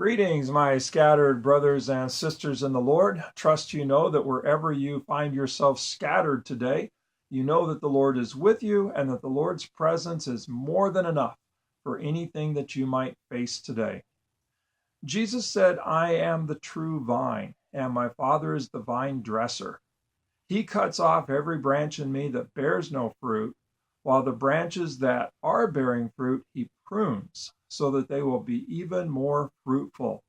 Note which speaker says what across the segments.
Speaker 1: Greetings, my scattered brothers and sisters in the Lord. Trust you know that wherever you find yourself scattered today, you know that the Lord is with you and that the Lord's presence is more than enough for anything that you might face today. Jesus said, I am the true vine, and my Father is the vine dresser. He cuts off every branch in me that bears no fruit, while the branches that are bearing fruit, he prunes, so that they will be even more fruitful.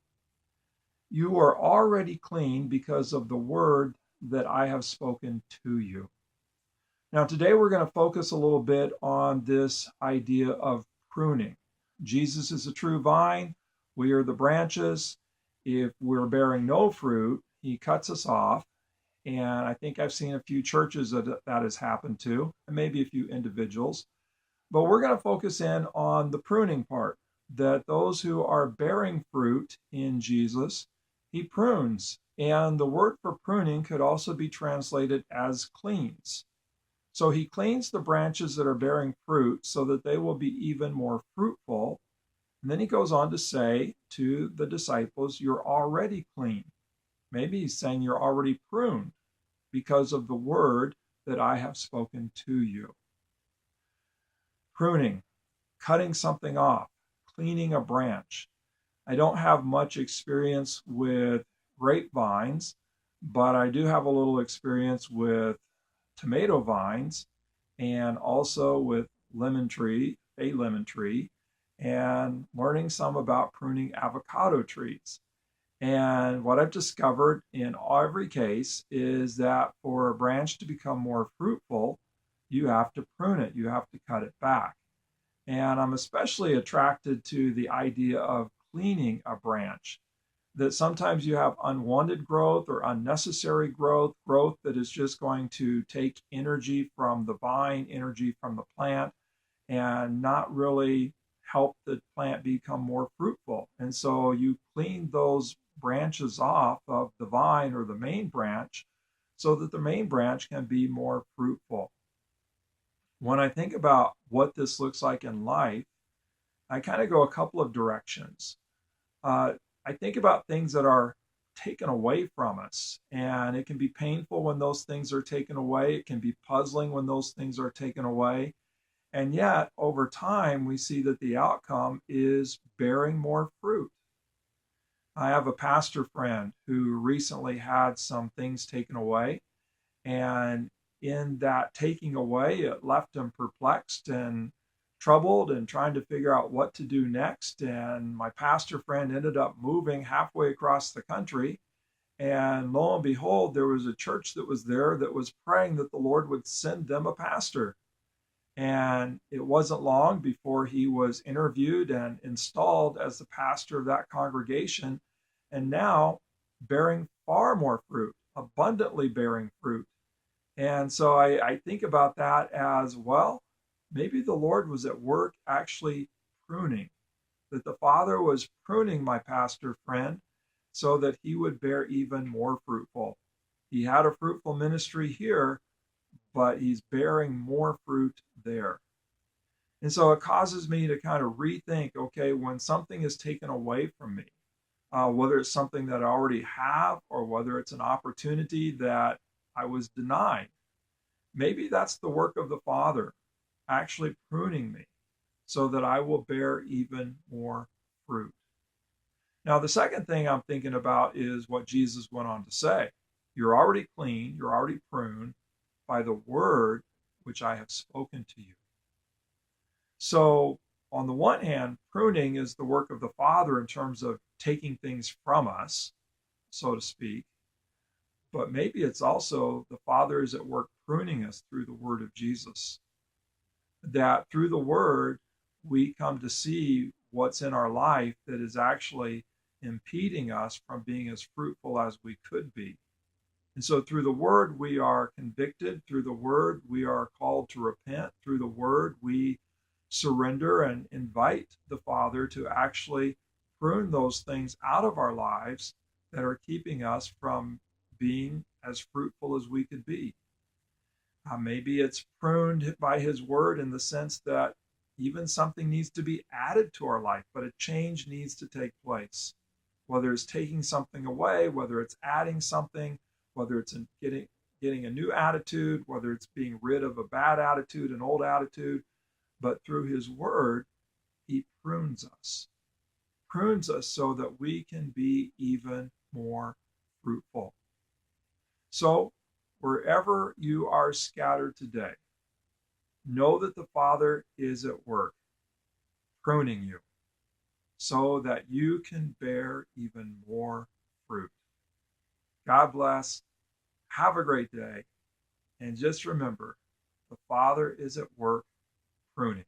Speaker 1: You are already clean because of the word that I have spoken to you. Now, today we're going to focus a little bit on this idea of pruning. Jesus is a true vine. We are the branches. If we're bearing no fruit, he cuts us off. And I think I've seen a few churches that has happened to, and maybe a few individuals. But we're going to focus in on the pruning part, that those who are bearing fruit in Jesus, he prunes. And the word for pruning could also be translated as cleans. So he cleans the branches that are bearing fruit so that they will be even more fruitful. And then he goes on to say to the disciples, you're already clean. Maybe he's saying you're already pruned because of the word that I have spoken to you. Pruning, cutting something off, cleaning a branch. I don't have much experience with grapevines, but I do have a little experience with tomato vines and also with a lemon tree, and learning some about pruning avocado trees. And what I've discovered in every case is that for a branch to become more fruitful, you have to prune it, you have to cut it back. And I'm especially attracted to the idea of cleaning a branch, that sometimes you have unwanted growth or unnecessary growth that is just going to take energy from the vine, energy from the plant, and not really help the plant become more fruitful. And so you clean those branches off of the vine or the main branch so that the main branch can be more fruitful. When I think about what this looks like in life, I kind of go a couple of directions. I think about things that are taken away from us, and it can be painful when those things are taken away. It can be puzzling when those things are taken away. And yet, over time, we see that the outcome is bearing more fruit. I have a pastor friend who recently had some things taken away, and in that taking away, it left him perplexed and troubled and trying to figure out what to do next. And my pastor friend ended up moving halfway across the country. And lo and behold, there was a church that was there that was praying that the Lord would send them a pastor. And it wasn't long before he was interviewed and installed as the pastor of that congregation, and now bearing far more fruit, abundantly bearing fruit. And so I think about that as, well, maybe the Lord was at work actually pruning, that the Father was pruning my pastor friend so that he would bear even more fruitful. He had a fruitful ministry here, but he's bearing more fruit there. And so it causes me to kind of rethink, okay, when something is taken away from me, whether it's something that I already have or whether it's an opportunity that I was denied, maybe that's the work of the Father actually pruning me so that I will bear even more fruit. Now, the second thing I'm thinking about is what Jesus went on to say. You're already clean, you're already pruned by the word which I have spoken to you. So, on the one hand, pruning is the work of the Father in terms of taking things from us, so to speak. But maybe it's also the Father is at work pruning us through the word of Jesus. That through the word, we come to see what's in our life that is actually impeding us from being as fruitful as we could be. And so through the word, we are convicted. Through the word, we are called to repent. Through the word, we surrender and invite the Father to actually prune those things out of our lives that are keeping us from being as fruitful as we could be. Maybe it's pruned by his word in the sense that even something needs to be added to our life, but a change needs to take place. whether it's taking something away, whether it's adding something, whether it's getting a new attitude, whether it's being rid of a bad attitude, an old attitude. But through his word, he prunes us so that we can be even more fruitful. So, wherever you are scattered today, know that the Father is at work, pruning you so that you can bear even more fruit. God bless. Have a great day. And just remember, the Father is at work pruning.